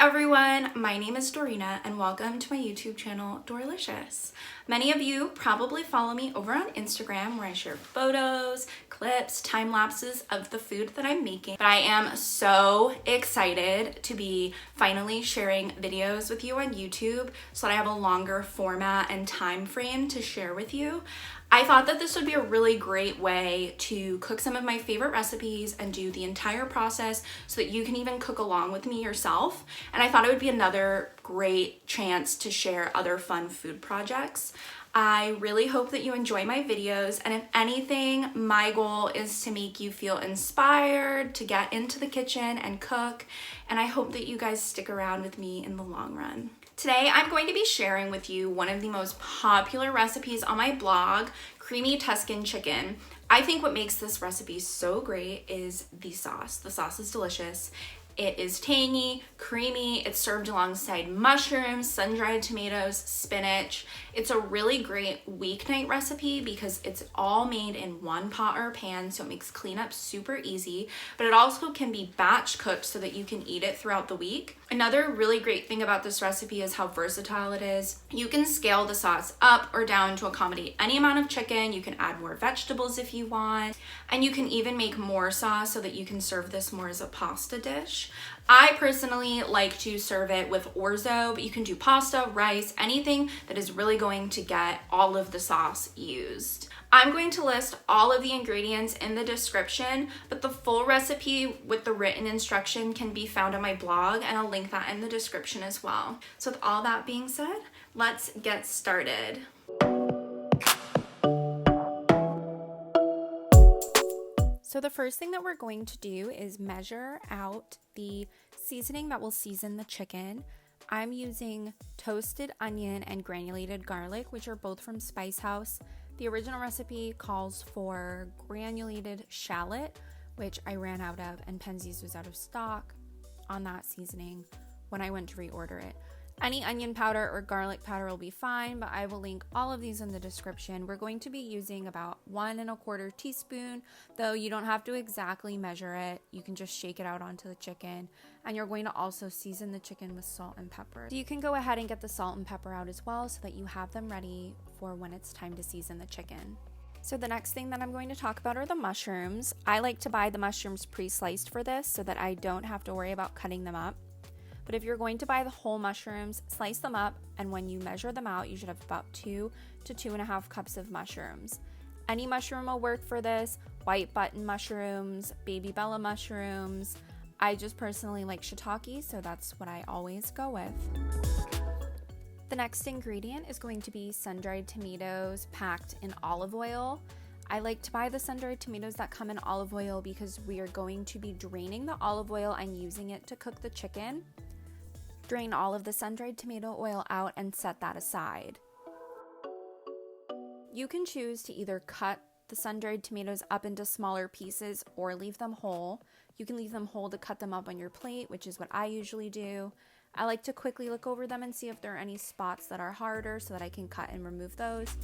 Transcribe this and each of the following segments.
everyone, my name is Dorina and welcome to my YouTube channel, Dorlicious. Many of you probably follow me over on Instagram where I share photos, clips, time lapses of the food that I'm making. But I am so excited to be finally sharing videos with you on YouTube so that I have a longer format and time frame to share with you. I thought that this would be a really great way to cook some of my favorite recipes and do the entire process so that you can even cook along with me yourself. And I thought it would be another great chance to share other fun food projects. I really hope that you enjoy my videos, and if anything, my goal is to make you feel inspired to get into the kitchen and cook, and I hope that you guys stick around with me in the long run. Today, I'm going to be sharing with you one of the most popular recipes on my blog, creamy Tuscan chicken. I think what makes this recipe so great is the sauce. The sauce is delicious. It is tangy, creamy, it's served alongside mushrooms, sun-dried tomatoes, spinach. It's a really great weeknight recipe because it's all made in one pot or pan, so it makes cleanup super easy, but it also can be batch cooked so that you can eat it throughout the week. Another really great thing about this recipe is how versatile it is. You can scale the sauce up or down to accommodate any amount of chicken. You can add more vegetables if you want, and you can even make more sauce so that you can serve this more as a pasta dish. I personally like to serve it with orzo, but you can do pasta, rice, anything that is really going to get all of the sauce used. I'm going to list all of the ingredients in the description, but the full recipe with the written instruction can be found on my blog, and I'll link that in the description as well. So with all that being said, let's get started. So the first thing that we're going to do is measure out the seasoning that will season the chicken. I'm using toasted onion and granulated garlic, which are both from Spice House. The original recipe calls for granulated shallot, which I ran out of, and Penzies was out of stock on that seasoning when I went to reorder it. Any onion powder or garlic powder will be fine, but I will link all of these in the description. We're going to be using about 1 1/4 teaspoon, though you don't have to exactly measure it. You can just shake it out onto the chicken, and you're going to also season the chicken with salt and pepper. So you can go ahead and get the salt and pepper out as well so that you have them ready for when it's time to season the chicken. So the next thing that I'm going to talk about are the mushrooms. I like to buy the mushrooms pre-sliced for this so that I don't have to worry about cutting them up. But if you're going to buy the whole mushrooms, slice them up, and when you measure them out, you should have about 2 to 2.5 cups of mushrooms. Any mushroom will work for this: white button mushrooms, baby bella mushrooms. I just personally like shiitake, so that's what I always go with. The next ingredient is going to be sun-dried tomatoes packed in olive oil. I like to buy the sun-dried tomatoes that come in olive oil because we are going to be draining the olive oil and using it to cook the chicken. Drain all of the sun-dried tomato oil out and set that aside. You can choose to either cut the sun-dried tomatoes up into smaller pieces or leave them whole. You can leave them whole to cut them up on your plate, which is what I usually do. I like to quickly look over them and see if there are any spots that are harder so that I can cut and remove those.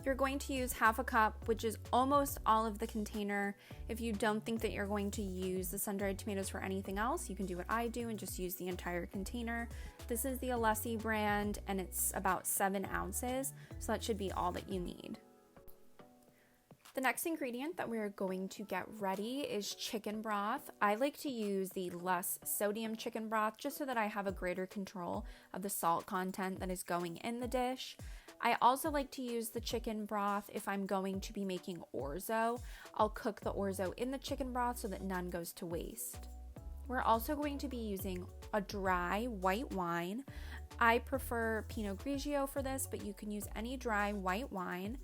You're going to use 1/2 cup, which is almost all of the container. If you don't think that you're going to use the sun-dried tomatoes for anything else, you can do what I do and just use the entire container. This is the Alessi brand, and it's about 7 ounces, so that should be all that you need. The next ingredient that we're going to get ready is chicken broth. I like to use the less sodium chicken broth just so that I have a greater control of the salt content that is going in the dish. I also like to use the chicken broth if I'm going to be making orzo. I'll cook the orzo in the chicken broth so that none goes to waste. We're also going to be using a dry white wine. I prefer Pinot Grigio for this, but you can use any dry white wine.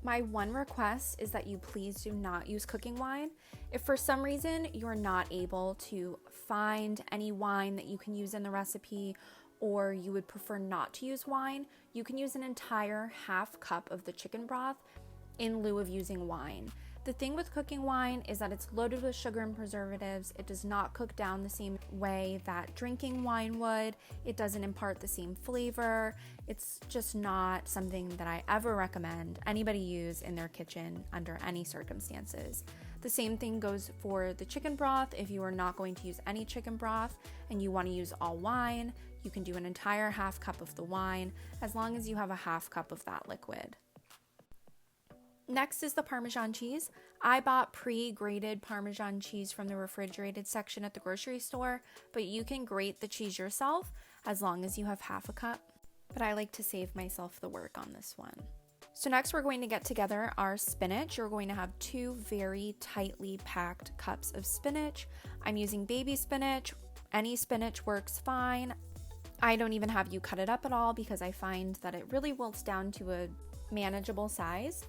My one request is that you please do not use cooking wine. If for some reason you're not able to find any wine that you can use in the recipe, or you would prefer not to use wine, you can use an entire 1/2 cup of the chicken broth in lieu of using wine. The thing with cooking wine is that it's loaded with sugar and preservatives. It does not cook down the same way that drinking wine would. It doesn't impart the same flavor. It's just not something that I ever recommend anybody use in their kitchen under any circumstances. The same thing goes for the chicken broth. If you are not going to use any chicken broth and you want to use all wine, you can do an entire half cup of the wine as long as you have a half cup of that liquid. Next is the Parmesan cheese. I bought pre-grated Parmesan cheese from the refrigerated section at the grocery store, but you can grate the cheese yourself as long as you have half a cup. But I like to save myself the work on this one. So next we're going to get together our spinach. You're going to have 2 very tightly packed cups of spinach. I'm using baby spinach. Any spinach works fine. I don't even have you cut it up at all because I find that it really wilts down to a manageable size.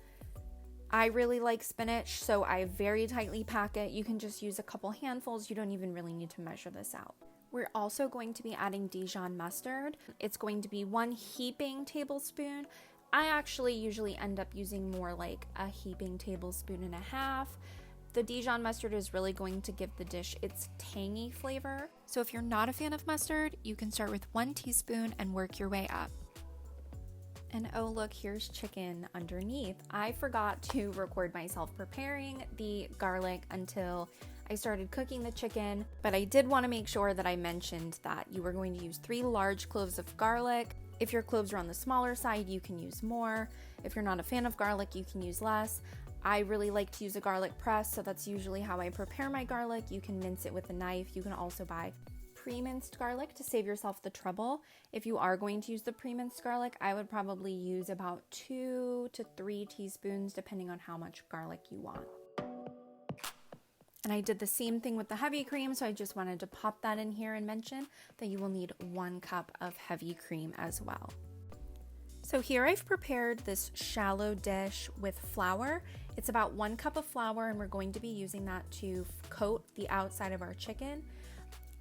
I really like spinach, so I very tightly pack it. You can just use a couple handfuls. You don't even really need to measure this out. We're also going to be adding Dijon mustard. It's going to be 1 heaping tablespoon. I actually usually end up using more like a heaping tablespoon and a half. The Dijon mustard is really going to give the dish its tangy flavor. So if you're not a fan of mustard, you can start with 1 teaspoon and work your way up. And oh look, here's chicken underneath. I forgot to record myself preparing the garlic until I started cooking the chicken, but I did want to make sure that I mentioned that you were going to use 3 large cloves of garlic. If your cloves are on the smaller side, you can use more. If you're not a fan of garlic, you can use less. I really like to use a garlic press, so that's usually how I prepare my garlic. You can mince it with a knife. You can also buy pre-minced garlic to save yourself the trouble. If you are going to use the pre-minced garlic, I would probably use about 2 to 3 teaspoons depending on how much garlic you want. And I did the same thing with the heavy cream, so I just wanted to pop that in here and mention that you will need 1 cup of heavy cream as well. So here I've prepared this shallow dish with flour. It's about 1 cup of flour, and we're going to be using that to coat the outside of our chicken.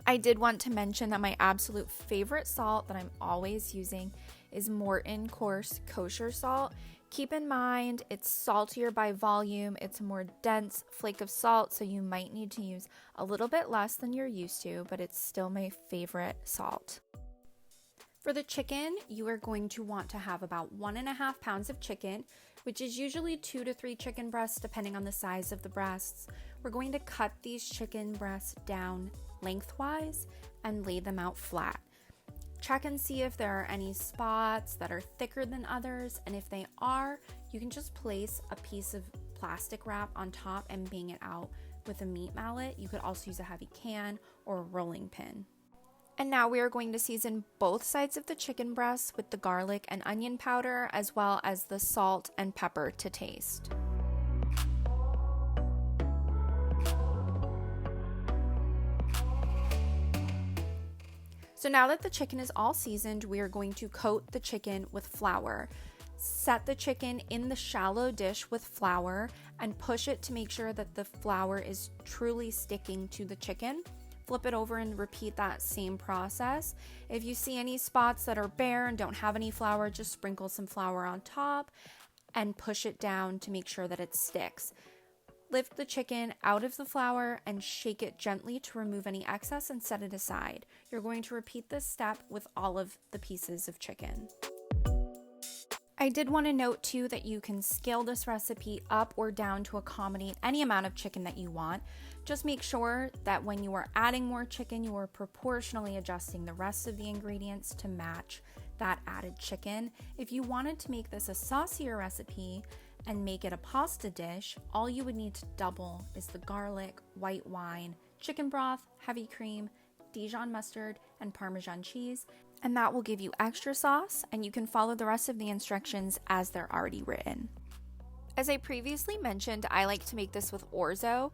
I did want to mention that my absolute favorite salt that I'm always using is Morton coarse kosher salt. Keep in mind, it's saltier by volume. It's a more dense flake of salt, so you might need to use a little bit less than you're used to, but it's still my favorite salt. For the chicken, you are going to want to have about 1.5 pounds of chicken, which is usually 2 to 3 chicken breasts, depending on the size of the breasts. We're going to cut these chicken breasts down lengthwise and lay them out flat. Check and see if there are any spots that are thicker than others, and if they are, you can just place a piece of plastic wrap on top and bang it out with a meat mallet. You could also use a heavy can or a rolling pin. And now we are going to season both sides of the chicken breasts with the garlic and onion powder, as well as the salt and pepper to taste. So now that the chicken is all seasoned, we are going to coat the chicken with flour. Set the chicken in the shallow dish with flour and push it to make sure that the flour is truly sticking to the chicken. Flip it over and repeat that same process. If you see any spots that are bare and don't have any flour, just sprinkle some flour on top and push it down to make sure that it sticks. Lift the chicken out of the flour and shake it gently to remove any excess and set it aside. You're going to repeat this step with all of the pieces of chicken. I did want to note too that you can scale this recipe up or down to accommodate any amount of chicken that you want. Just make sure that when you are adding more chicken, you are proportionally adjusting the rest of the ingredients to match that added chicken. If you wanted to make this a saucier recipe and make it a pasta dish, all you would need to double is the garlic, white wine, chicken broth, heavy cream, Dijon mustard, and Parmesan cheese, and that will give you extra sauce, and you can follow the rest of the instructions as they're already written. As I previously mentioned, I like to make this with orzo.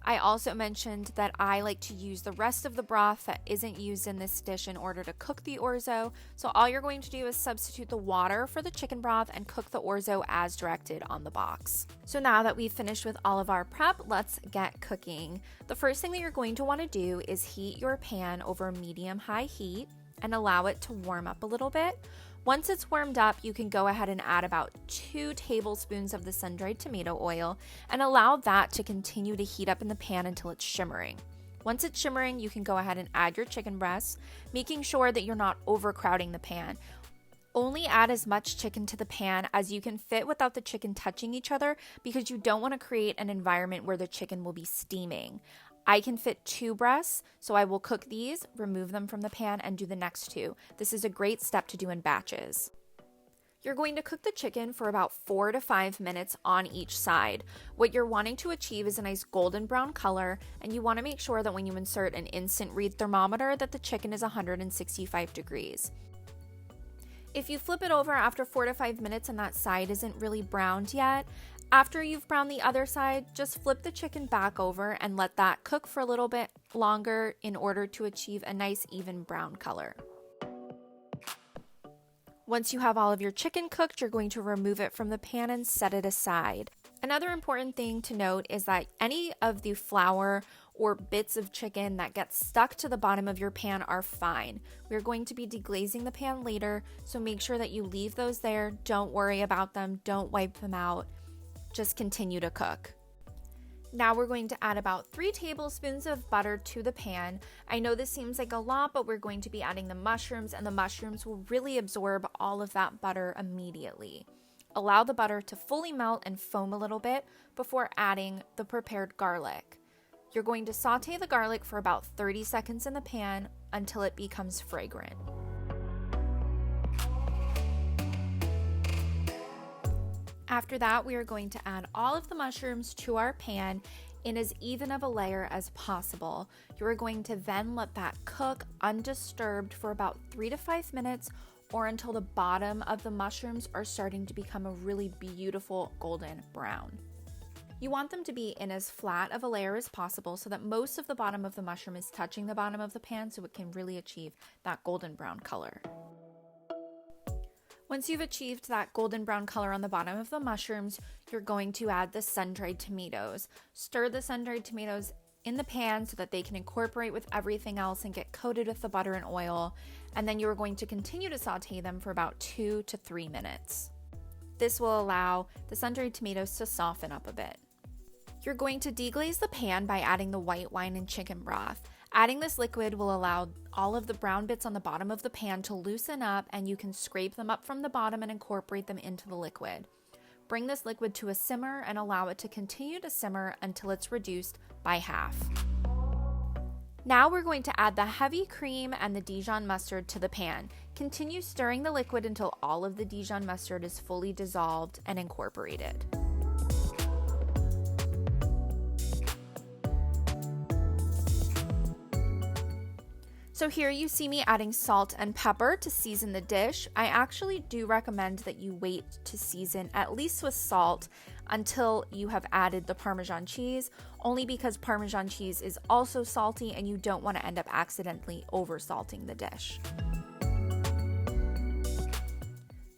I also mentioned that I like to use the rest of the broth that isn't used in this dish in order to cook the orzo. So all you're going to do is substitute the water for the chicken broth and cook the orzo as directed on the box. So now that we've finished with all of our prep, let's get cooking. The first thing that you're going to want to do is heat your pan over medium-high heat and allow it to warm up a little bit. Once it's warmed up, you can go ahead and add about 2 tablespoons of the sun-dried tomato oil and allow that to continue to heat up in the pan until it's shimmering. Once it's shimmering, you can go ahead and add your chicken breasts, making sure that you're not overcrowding the pan. Only add as much chicken to the pan as you can fit without the chicken touching each other, because you don't want to create an environment where the chicken will be steaming. I can fit 2 breasts, so I will cook these, remove them from the pan, and do the next 2. This is a great step to do in batches. You're going to cook the chicken for about 4 to 5 minutes on each side. What you're wanting to achieve is a nice golden brown color, and you want to make sure that when you insert an instant read thermometer that the chicken is 165 degrees. If you flip it over after 4 to 5 minutes and that side isn't really browned yet, after you've browned the other side, just flip the chicken back over and let that cook for a little bit longer in order to achieve a nice even brown color. Once you have all of your chicken cooked, you're going to remove it from the pan and set it aside. Another important thing to note is that any of the flour or bits of chicken that get stuck to the bottom of your pan are fine. We're going to be deglazing the pan later, so make sure that you leave those there. Don't worry about them. Don't wipe them out. Just continue to cook. Now we're going to add about 3 tablespoons of butter to the pan. I know this seems like a lot, but we're going to be adding the mushrooms, and the mushrooms will really absorb all of that butter immediately. Allow the butter to fully melt and foam a little bit before adding the prepared garlic. You're going to saute the garlic for about 30 seconds in the pan until it becomes fragrant. After that, we are going to add all of the mushrooms to our pan in as even of a layer as possible. You are going to then let that cook undisturbed for about 3 to 5 minutes, or until the bottom of the mushrooms are starting to become a really beautiful golden brown. You want them to be in as flat of a layer as possible so that most of the bottom of the mushroom is touching the bottom of the pan, so it can really achieve that golden brown color. Once you've achieved that golden brown color on the bottom of the mushrooms, you're going to add the sun-dried tomatoes. Stir the sun-dried tomatoes in the pan so that they can incorporate with everything else and get coated with the butter and oil. And then you're going to continue to saute them for about 2 to 3 minutes. This will allow the sun-dried tomatoes to soften up a bit. You're going to deglaze the pan by adding the white wine and chicken broth. Adding this liquid will allow all of the brown bits on the bottom of the pan to loosen up, and you can scrape them up from the bottom and incorporate them into the liquid. Bring this liquid to a simmer and allow it to continue to simmer until it's reduced by half. Now we're going to add the heavy cream and the Dijon mustard to the pan. Continue stirring the liquid until all of the Dijon mustard is fully dissolved and incorporated. So here you see me adding salt and pepper to season the dish. I actually do recommend that you wait to season, at least with salt, until you have added the Parmesan cheese, only because Parmesan cheese is also salty and you don't want to end up accidentally over-salting the dish.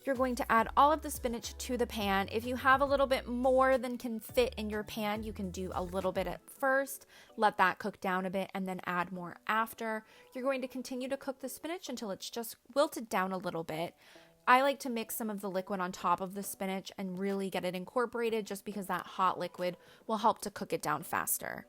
You're going to add all of the spinach to the pan. If you have a little bit more than can fit in your pan, you can do a little bit at first, let that cook down a bit, and then add more after. You're going to continue to cook the spinach until it's just wilted down a little bit. I like to mix some of the liquid on top of the spinach and really get it incorporated, just because that hot liquid will help to cook it down faster.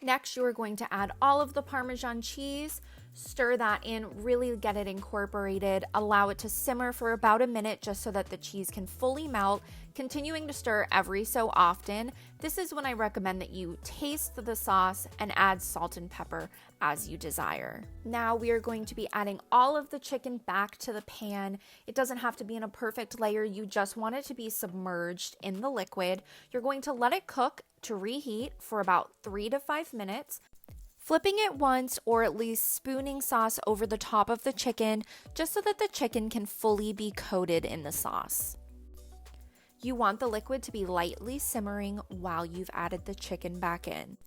Next, you are going to add all of the Parmesan cheese. Stir that in, really get it incorporated, allow it to simmer for about a minute just so that the cheese can fully melt, continuing to stir every so often. This is when I recommend that you taste the sauce and add salt and pepper as you desire. Now we are going to be adding all of the chicken back to the pan. It doesn't have to be in a perfect layer, you just want it to be submerged in the liquid. You're going to let it cook to reheat for about 3 to 5 minutes. Flipping it once, or at least spooning sauce over the top of the chicken, just so that the chicken can fully be coated in the sauce. You want the liquid to be lightly simmering while you've added the chicken back in.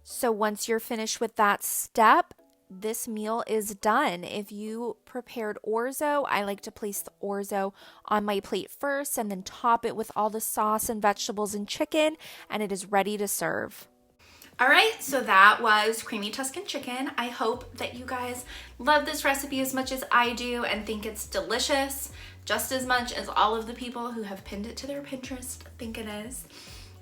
So once you're finished with that step, this meal is done. If you prepared orzo, I like to place the orzo on my plate first and then top it with all the sauce and vegetables and chicken, and it is ready to serve. All right, so that was creamy Tuscan chicken. I hope that you guys love this recipe as much as I do and think it's delicious, just as much as all of the people who have pinned it to their Pinterest think it is.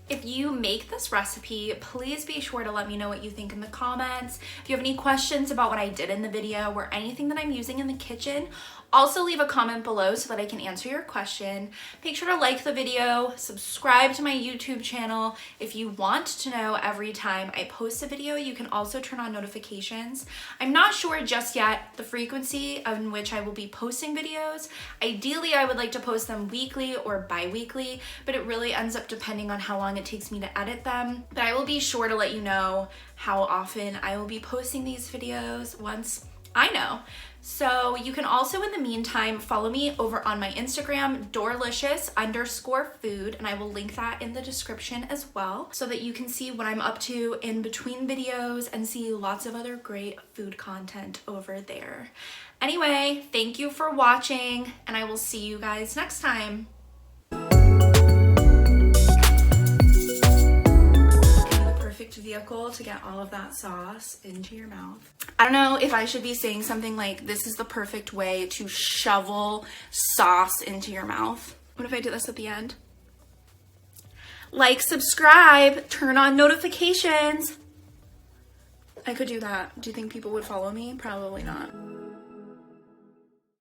If you make this recipe, please be sure to let me know what you think in the comments. If you have any questions about what I did in the video or anything that I'm using in the kitchen, also leave a comment below so that I can answer your question. Make sure to like the video, subscribe to my YouTube channel. If you want to know every time I post a video, you can also turn on notifications. I'm not sure just yet the frequency in which I will be posting videos. Ideally, I would like to post them weekly or bi-weekly, but it really ends up depending on how long it takes me to edit them. But I will be sure to let you know how often I will be posting these videos once I know. So you can also, in the meantime, follow me over on my Instagram, Dorlicious_food, and I will link that in the description as well so that you can see what I'm up to in between videos and see lots of other great food content over there. Anyway, thank you for watching, and I will see you guys next time. Perfect vehicle to get all of that sauce into your mouth. I don't know if I should be saying something like, this is the perfect way to shovel sauce into your mouth. What if I do this at the end? Like, subscribe, turn on notifications. I could do that. Do you think people would follow me? Probably not.